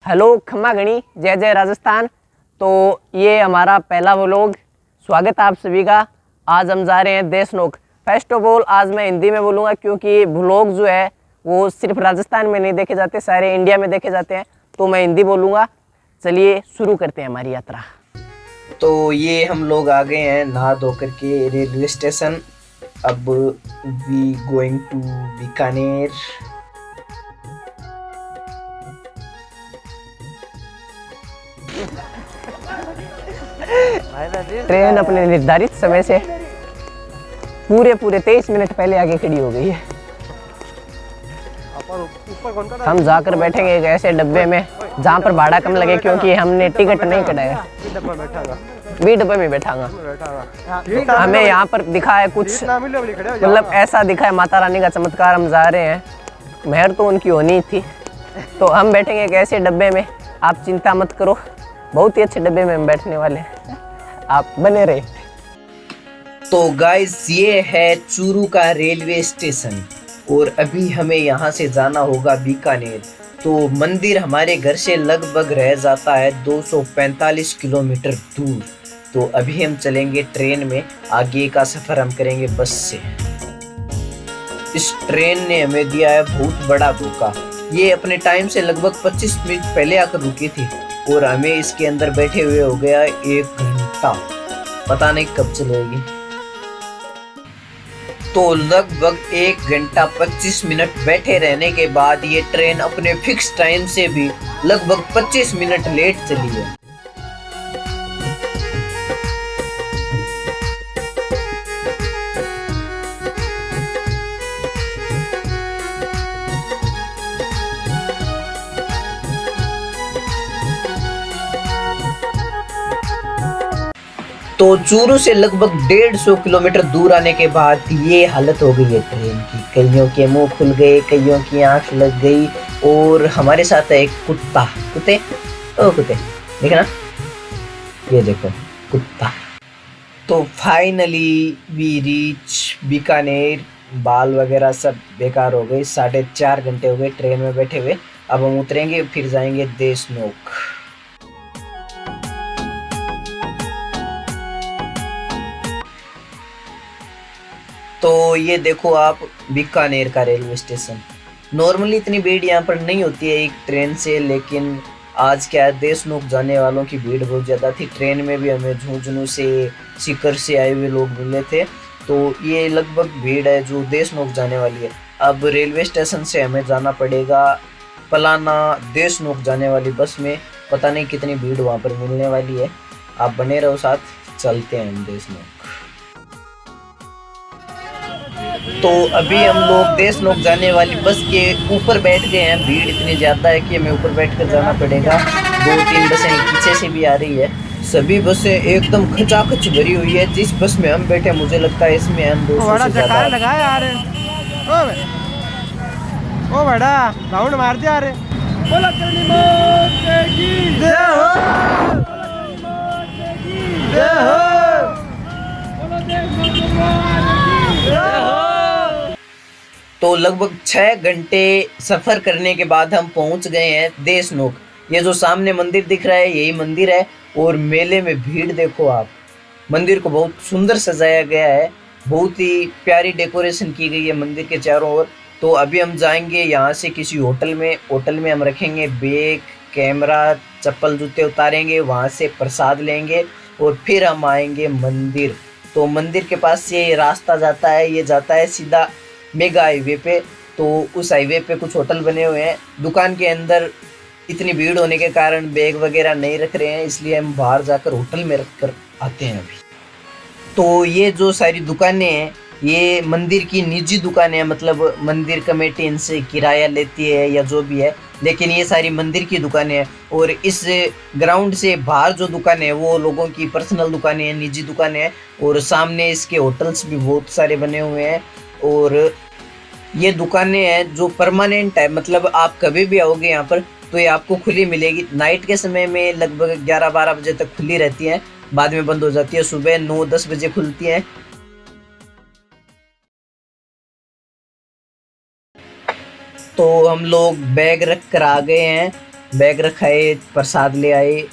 Hello खम्मा गणी, जय जय राजस्थान। तो ये हमारा पहला व्लॉग। स्वागत है आप सभी का। आज हम जा रहे हैं देशनोक। फर्स्ट ऑफ ऑल आज मैं हिंदी में बोलूँगा क्योंकि व्लॉग जो है वो सिर्फ राजस्थान में नहीं देखे जाते, सारे इंडिया में देखे जाते हैं, तो मैं हिंदी बोलूँगा। चलिए शुरू करते हैं हमारी यात्रा। तो ये हम लोग आ गए हैं नहा धो करके रेलवे स्टेशन। अब we going to Bikaner. Train अपने निर्धारित समय से पूरे 23 मिनट पहले आके खड़ी हो गई है। हम जाकर बैठेंगे एक ऐसे डब्बे में जहाँ पर भाड़ा कम लगे, क्योंकि हमने टिकट नहीं कटाया। बी डब्बे में बैठांगा। हमें यहाँ पर दिखा है कुछ, मतलब ऐसा दिखा है माता रानी का चमत्कार। हम जा रहे हैं, मेहर तो उनकी होनी थी। तो हम बैठेंगे एक ऐसे डब्बे में, आप चिंता मत करो, बहुत ही अच्छे डब्बे में हम बैठने वाले हैं, आप बने रहे। तो गाइस ये है चूरू का रेलवे स्टेशन और अभी हमें यहाँ से जाना होगा बीकानेर। तो मंदिर हमारे घर से लगभग रह जाता है 245 किलोमीटर दूर। तो अभी हम चलेंगे ट्रेन में, आगे का सफ़र हम करेंगे बस से। इस ट्रेन ने हमें दिया है बहुत बड़ा धोखा। ये अपने टाइम से लगभग 25 मिनट पहले आकर रुकी थी और हमें इसके अंदर बैठे हुए हो गया 1 घंटा, पता नहीं कब चलेगी। तो लगभग 1 घंटा 25 मिनट बैठे रहने के बाद ये ट्रेन अपने फिक्स टाइम से भी लगभग 25 मिनट लेट चली है। तो चूरू से लगभग 150 किलोमीटर दूर आने के बाद ये हालत हो गई है ट्रेन की। कईयों के मुंह खुल गए, कईयों की आंख लग गई और हमारे साथ है एक कुत्ता। कुत्ते ओ कुत्ते देखना, ये देखो कुत्ता। तो फाइनली वी रीच बीकानेर। बाल वगैरह सब बेकार हो गए, 4.5 घंटे हो गए ट्रेन में बैठे हुए। अब हम उतरेंगे, फिर जाएंगे देशनोक। तो ये देखो आप बीकानेर का रेलवे स्टेशन। नॉर्मली इतनी भीड़ यहाँ पर नहीं होती है एक ट्रेन से, लेकिन आज क्या है, देशनोक जाने वालों की भीड़ बहुत ज़्यादा थी। ट्रेन में भी हमें झुंझुनू से, सीकर से आए हुए लोग मिले थे। तो ये लगभग भीड़ है जो देशनोक जाने वाली है। अब रेलवे स्टेशन से हमें जाना पड़ेगा पलाना देशनोक जाने वाली बस में। पता नहीं कितनी भीड़ वहाँ पर मिलने वाली है, आप बने रहो साथ, चलते हैं हम देशनोक। तो अभी हम लोग देशनोक जाने वाली बस के ऊपर बैठ गए हैं। भीड़ इतनी ज़्यादा है कि हमें ऊपर बैठकर जाना पड़ेगा। 2-3 बसें पीछे से भी आ रही है। सभी बसें एकदम खचाखच भरी हुई है। जिस बस में हम बैठे मुझे लगता है इसमें हम 200 से ज़्यादा लगा यार। ओ बड़ा राउंड मार दिया यार। बोला करनी माते की जय हो, जय हो, बोलो देश भगवान की जय हो। तो लगभग 6 घंटे सफ़र करने के बाद हम पहुंच गए हैं देशनोक। ये जो सामने मंदिर दिख रहा है यही मंदिर है और मेले में भीड़ देखो आप। मंदिर को बहुत सुंदर सजाया गया है, बहुत ही प्यारी डेकोरेशन की गई है मंदिर के चारों ओर। तो अभी हम जाएंगे यहाँ से किसी होटल में। होटल में हम रखेंगे बैग, कैमरा, चप्पल जूते उतारेंगे, वहाँ से प्रसाद लेंगे और फिर हम आएंगे मंदिर। तो मंदिर के पास से ये रास्ता जाता है, ये जाता है सीधा मेगा हाईवे पे। तो उस हाईवे पे कुछ होटल बने हुए हैं। दुकान के अंदर इतनी भीड़ होने के कारण बैग वगैरह नहीं रख रहे हैं, इसलिए हम बाहर जाकर होटल में रख कर आते हैं अभी। तो ये जो सारी दुकानें हैं ये मंदिर की निजी दुकानें हैं, मतलब मंदिर कमेटी इनसे किराया लेती है या जो भी है, लेकिन ये सारी मंदिर की दुकानें हैं। और इस ग्राउंड से बाहर जो दुकानें हैं वो लोगों की पर्सनल दुकानें हैं, निजी दुकानें हैं। और सामने इसके होटल्स भी बहुत सारे बने हुए हैं। और ये दुकानें हैं जो परमानेंट है, मतलब आप कभी भी आओगे यहाँ पर तो ये आपको खुली मिलेगी। नाइट के समय में लगभग 11-12 बजे तक खुली रहती है, बाद में बंद हो जाती है। सुबह 9-10 बजे खुलती है। तो हम लोग बैग रख कर आ गए हैं बैग रखा है, प्रसाद ले आए।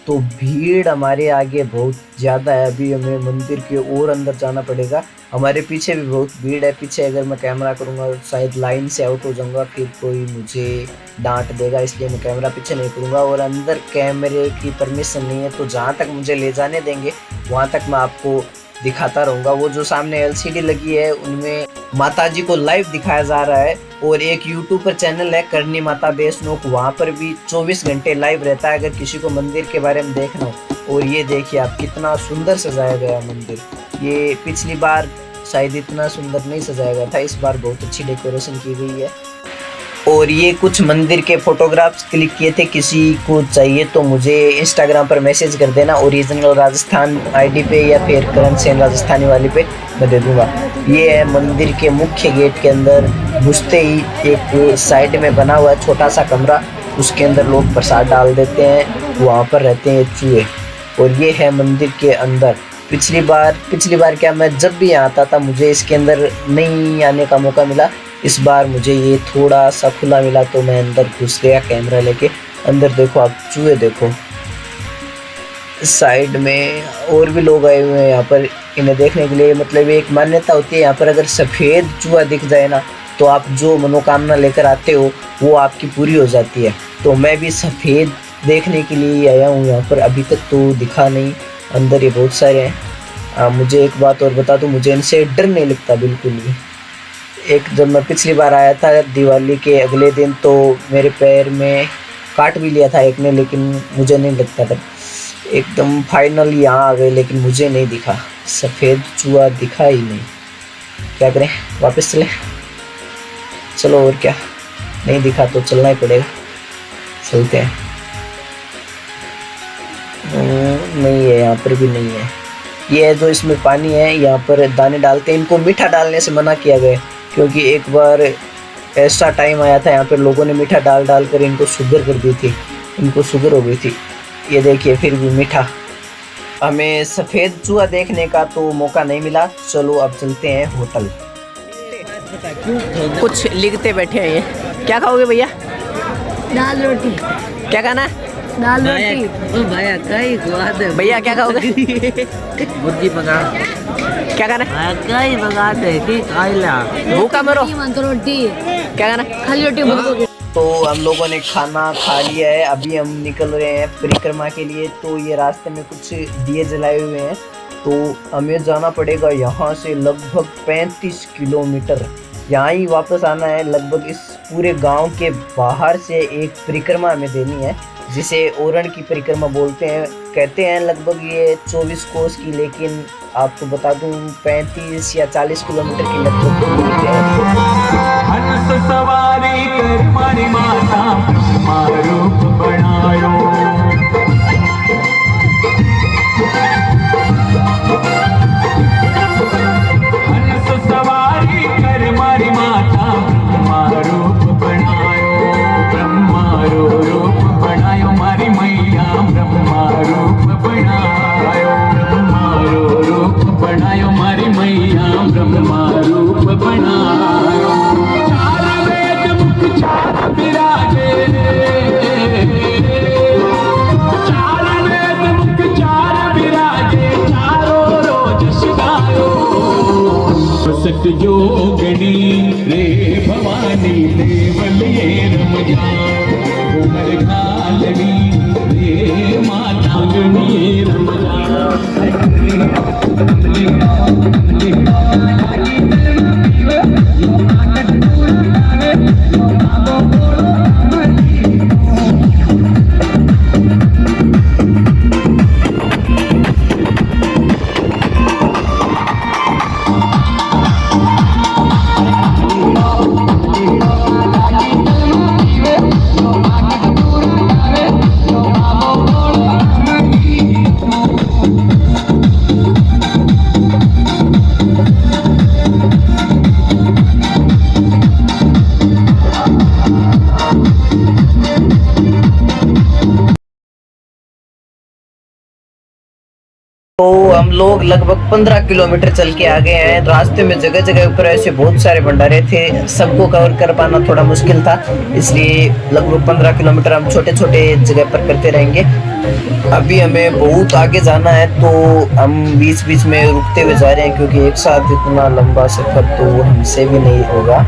तो भीड़ हमारे आगे बहुत ज़्यादा है, अभी हमें मंदिर के और अंदर जाना पड़ेगा। हमारे पीछे भी बहुत भीड़ है, पीछे अगर मैं कैमरा करूँगा तो शायद लाइन से आउट हो जाऊँगा, फिर कोई मुझे डांट देगा, इसलिए मैं कैमरा पीछे नहीं करूँगा। और अंदर कैमरे की परमिशन नहीं है, तो जहाँ तक मुझे ले जाने देंगे वहाँ तक मैं आपको दिखाता रहूँगा। वो जो सामने LCD लगी है उनमें माताजी को लाइव दिखाया जा रहा है। और एक यूट्यूब पर चैनल है करनी माता देशनोक, वहाँ पर भी 24 घंटे लाइव रहता है अगर किसी को मंदिर के बारे में देखना हो। और ये देखिए आप, कितना सुंदर सजाया गया मंदिर। ये पिछली बार शायद इतना सुंदर नहीं सजाया गया था, इस बार बहुत अच्छी डेकोरेशन की गई है। और ये कुछ मंदिर के फोटोग्राफ्स क्लिक किए थे, किसी को चाहिए तो मुझे इंस्टाग्राम पर मैसेज कर देना, ओरिजिनल राजस्थान ID पे या फिर करण सेन राजस्थानी वाली पे मैं दे दूँगा। ये है मंदिर के मुख्य गेट के अंदर घुसते ही एक साइड में बना हुआ है छोटा सा कमरा, उसके अंदर लोग प्रसाद डाल देते हैं, वहाँ पर रहते हैं चूहे। और ये है मंदिर के अंदर। पिछली बार क्या, मैं जब भी यहाँ आता था मुझे इसके अंदर नहीं आने का मौका मिला, इस बार मुझे ये थोड़ा सा खुला मिला तो मैं अंदर घुस गया कैमरा लेके। अंदर देखो आप, चूहे देखो। साइड में और भी लोग आए हुए हैं यहाँ पर इन्हें देखने के लिए। मतलब एक मान्यता होती है यहाँ पर, अगर सफ़ेद चूहा दिख जाए ना तो आप जो मनोकामना लेकर आते हो वो आपकी पूरी हो जाती है। तो मैं भी सफ़ेद देखने के लिए आया हूँ यहाँ पर, अभी तक तो दिखा नहीं। अंदर ये बहुत सारे हैं। मुझे एक बात और बता दूँ, मुझे इनसे डर नहीं लगता बिल्कुल भी। एक जब मैं पिछली बार आया था दिवाली के अगले दिन, तो मेरे पैर में काट भी लिया था एक ने, लेकिन मुझे नहीं लगता था। एकदम फाइनल यहाँ आ गए लेकिन मुझे नहीं दिखा, सफ़ेद चूहा दिखा ही नहीं। क्या करें, वापस चलें? चलो, और क्या, नहीं दिखा तो चलना ही पड़ेगा, चलते हैं। नहीं है, यहाँ पर भी नहीं है। ये है जो इसमें पानी है, यहाँ पर दाने डालते हैं। इनको मीठा डालने से मना किया गया क्योंकि एक बार ऐसा टाइम आया था यहाँ पर लोगों ने मीठा डाल कर इनको शुगर कर दी थी, इनको शुगर हो गई थी। ये देखिए, फिर भी मीठा। हमें सफ़ेद चूहा देखने का तो मौका नहीं मिला। चलो अब चलते हैं होटल। कुछ लिखते बैठे हैं ये। क्या खाओगे भैया? दाल रोटी। क्या खाना? दाल रोटी। ओ भाया कई स्वाद है। भैया क्या खाओगे? मुर्गी पका। क्या खाना? कई पका दे की खाइला। भूखा मरो। रोटी। क्या खाना? खाली रोटी भूख। तो हम लोगों ने खाना खा लिया है, अभी हम निकल रहे हैं परिक्रमा के लिए। तो ये रास्ते में कुछ दिए जलाए हुए हैं, तो हमें जाना पड़ेगा यहाँ से लगभग 35 किलोमीटर। यहाँ ही वापस आना है। लगभग इस पूरे गांव के बाहर से एक परिक्रमा हमें देनी है, जिसे ओरण की परिक्रमा बोलते हैं। कहते हैं लगभग ये 24 कोस की, लेकिन आपको बता दूं 35 या 40 किलोमीटर की लगभग दूरी है। हंस सवारी कर मारी माता मारूप बनायो। हंस सवारी कर मारी माता मारूप बनायो। ब्रह्मारो रूप बनायो मारी मैया, ब्रह्मारूप बनायो। ब्रह्मारो रूप बनायो मारी मैया, ब्रह्मारूप बनायो। चार विराजे, चार वेद मुख चार विराजे, चारों रोज शिगायो। सत जोगणी रे भवानी देवलिए रम जाओ। उमर कालनी रे माता गणी रम तो हम लोग लगभग 15 किलोमीटर चल के आ गए हैं। रास्ते में जगह जगह पर ऐसे बहुत सारे भंडारे थे, सबको कवर कर पाना थोड़ा मुश्किल था, इसलिए लगभग 15 किलोमीटर हम छोटे छोटे जगह पर करते रहेंगे। अभी हमें बहुत आगे जाना है तो हम बीच बीच में रुकते हुए जा रहे हैं, क्योंकि एक साथ इतना लंबा सफर तो हमसे भी नहीं होगा।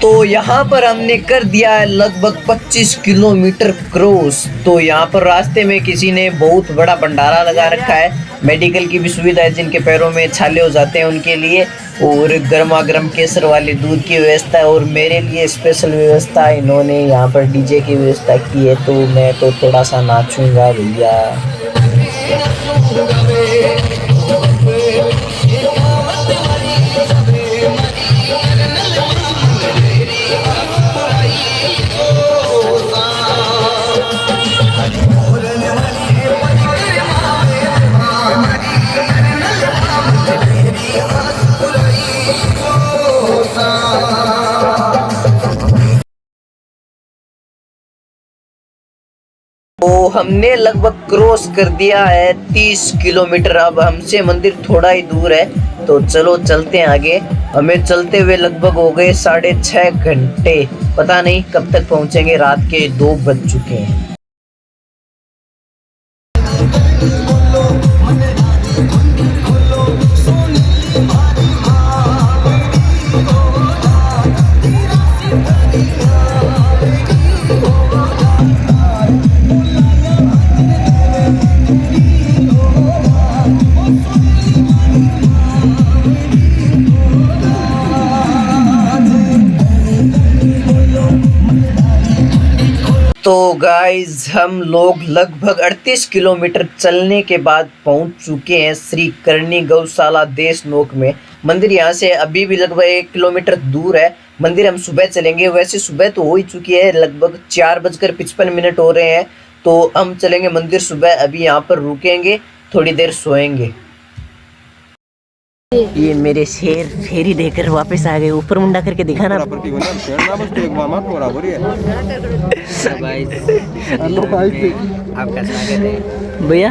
तो यहाँ पर हमने कर दिया है लगभग 25 किलोमीटर क्रॉस। तो यहाँ पर रास्ते में किसी ने बहुत बड़ा भंडारा लगा रखा है, मेडिकल की भी सुविधा है, जिनके पैरों में छाले हो जाते हैं उनके लिए, और गर्मा गर्म केसर वाले दूध की व्यवस्था है, और मेरे लिए स्पेशल व्यवस्था इन्होंने यहाँ पर डीजे की व्यवस्था की है। तो मैं तो थोड़ा सा नाचूंगा भैया। तो हमने लगभग क्रॉस कर दिया है 30 किलोमीटर। अब हमसे मंदिर थोड़ा ही दूर है, तो चलो चलते हैं आगे। हमें चलते हुए लगभग हो गए 6.5 घंटे, पता नहीं कब तक पहुंचेंगे, रात के 2 बज चुके हैं। तो गाइज हम लोग लगभग 38 किलोमीटर चलने के बाद पहुंच चुके हैं श्री करणी गौशाला देशनोक में। मंदिर यहाँ से अभी भी लगभग 1 किलोमीटर दूर है। मंदिर हम सुबह चलेंगे, वैसे सुबह तो हो ही चुकी है, लगभग 4:55 हो रहे हैं। तो हम चलेंगे मंदिर सुबह। अभी यहाँ पर रुकेंगे, थोड़ी देर सोएंगे। ये मेरे शेर फेरी देकर वापस आ गए। ऊपर मुंडा करके दिखाना। आपका स्वागत है भैया।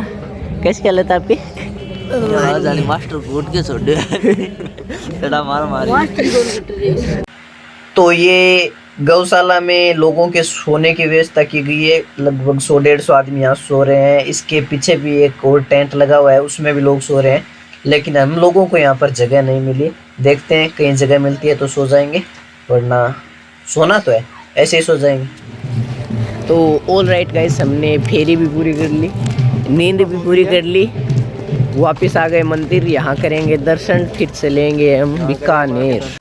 कैसी हालत है आपकी? मास्टर कूट के छोड़ मार। तो ये गौशाला में लोगों के सोने की व्यवस्था की गई है। लगभग 100-150 आदमी यहाँ सो रहे हैं। इसके पीछे भी एक और टेंट लगा हुआ है, उसमें भी लोग सो रहे हैं, लेकिन हम लोगों को यहाँ पर जगह नहीं मिली। देखते हैं कहीं जगह मिलती है तो सो जाएंगे, वरना सोना तो है, ऐसे ही सो जाएंगे। तो ऑल राइट गाइस, हमने फेरी भी पूरी कर ली, नींद भी पूरी कर ली, वापस आ गए मंदिर। यहाँ करेंगे दर्शन, फिर चलेंगे हम बीकानेर।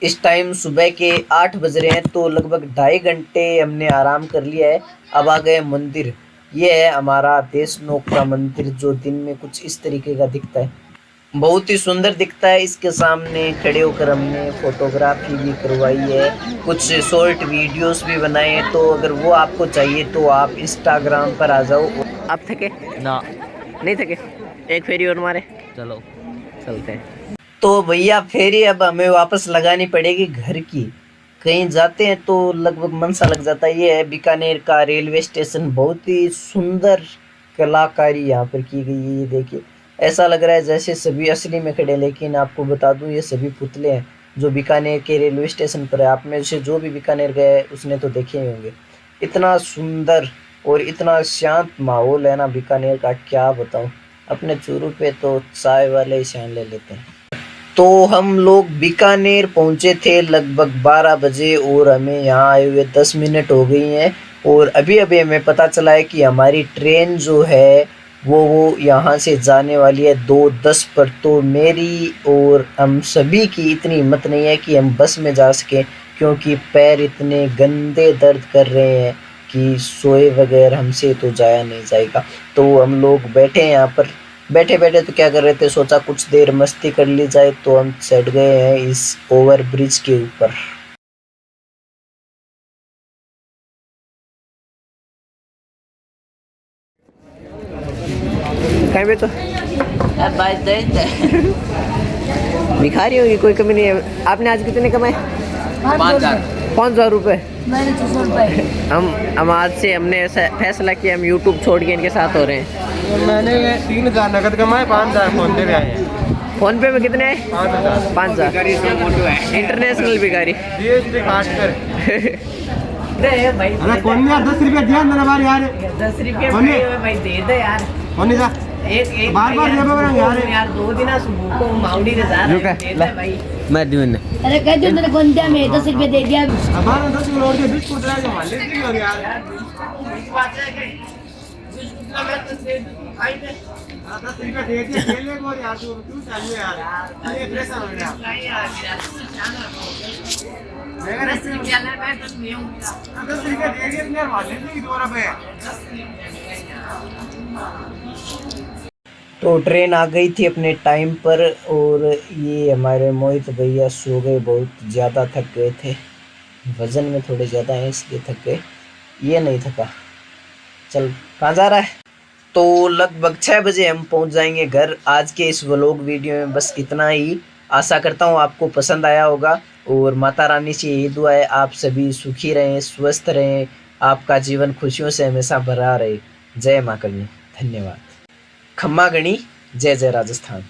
इस टाइम सुबह के 8 बज रहे हैं, तो लगभग 2.5 घंटे हमने आराम कर लिया है। अब आ गए मंदिर। ये है हमारा देशनोक का मंदिर, जो दिन में कुछ इस तरीके का दिखता है, बहुत ही सुंदर दिखता है। इसके सामने खड़े होकर हमने फोटोग्राफी भी करवाई है, कुछ शॉर्ट वीडियोस भी बनाए हैं। तो अगर वो आपको चाहिए तो आप इंस्टाग्राम पर आ जाओ। आप थके ना? नहीं थके? एक फेरी और मारे, चलो चलते हैं। तो भैया फेरी अब हमें वापस लगानी पड़ेगी घर की। कहीं जाते हैं तो लगभग मन सा लग जाता है। ये है बीकानेर का रेलवे स्टेशन, बहुत ही सुंदर कलाकारी यहाँ पर की गई है। ये देखिए, ऐसा लग रहा है जैसे सभी असली में खड़े, लेकिन आपको बता दूं ये सभी पुतले हैं जो बीकानेर के रेलवे स्टेशन पर है। आप में से जो भी बीकानेर गए उसने तो देखे ही होंगे। इतना सुंदर और इतना शांत माहौल है ना बीकानेर का, क्या बताऊं। अपने चूरू पे तो चाय वाले ही शान ले लेते हैं। तो हम लोग बीकानेर पहुंचे थे लगभग 12 बजे, और हमें यहाँ आए हुए 10 मिनट हो गई हैं। और अभी अभी हमें पता चला है कि हमारी ट्रेन जो है वो यहाँ से जाने वाली है 2:10 पर। तो मेरी और हम सभी की इतनी हिम्मत नहीं है कि हम बस में जा सकें, क्योंकि पैर इतने गंदे दर्द कर रहे हैं कि सोए बगैर हमसे तो जाया नहीं जाएगा। तो हम लोग बैठे हैं यहाँ पर, बैठे बैठे तो क्या कर रहे थे, सोचा कुछ देर मस्ती कर ली जाए, तो हम चढ़ गए हैं इस ओवर ब्रिज के ऊपर। कहीं पे तो भिखारी होगी, कोई कमी नहीं है। आपने आज कितने कमाए? 5,000 रुपये। मैंने 600 रुपये। हम आज से हमने ऐसा फैसला किया, हम यूट्यूब छोड़ के इनके साथ हो रहे हैं। मैंने 3,000 नकद कमाए, 5,000 फोन पे आए हैं। फोन पे में कितने आए? 5,000। इंटरनेशनल भिखारी। जीएसटी काट कर। भाई अरे कौन नहीं यार, 10 रुपया दिया ना बार यार। 10 रुपये भाई दे दे यार। कौन नहीं था एक बार बार दे बरंग यार 2 दिन को माउडी रे जा रहे हैं भाई। मैं दून अरे कह दो तेरे कौन दिया, मैं 10 रुपये दे दिया। हमारा 10 करोड़ के बिस्कुट ला के मालिक नहीं हो यार। 10 रुपया दे दिया खेलने को यार, तू चालू यार। ये पैसा हो गया। मैं 10 रुपया दे दिया यार, मालिक नहीं 2 रुपए। तो ट्रेन आ गई थी अपने टाइम पर, और ये हमारे मोहित भैया सो गए, बहुत ज़्यादा थक गए थे, वज़न में थोड़े ज़्यादा हैं इसलिए थक गए, ये नहीं थका। चल कहाँ जा रहा है? तो लगभग 6 बजे हम पहुंच जाएंगे घर। आज के इस व्लॉग वीडियो में बस इतना ही। आशा करता हूं आपको पसंद आया होगा, और माता रानी से यही दुआ है आप सभी सुखी रहें, स्वस्थ रहें, आपका जीवन खुशियों से हमेशा भरा रहे। जय माँ कलनी। धन्यवाद। खम्मा गणी। जय जय राजस्थान।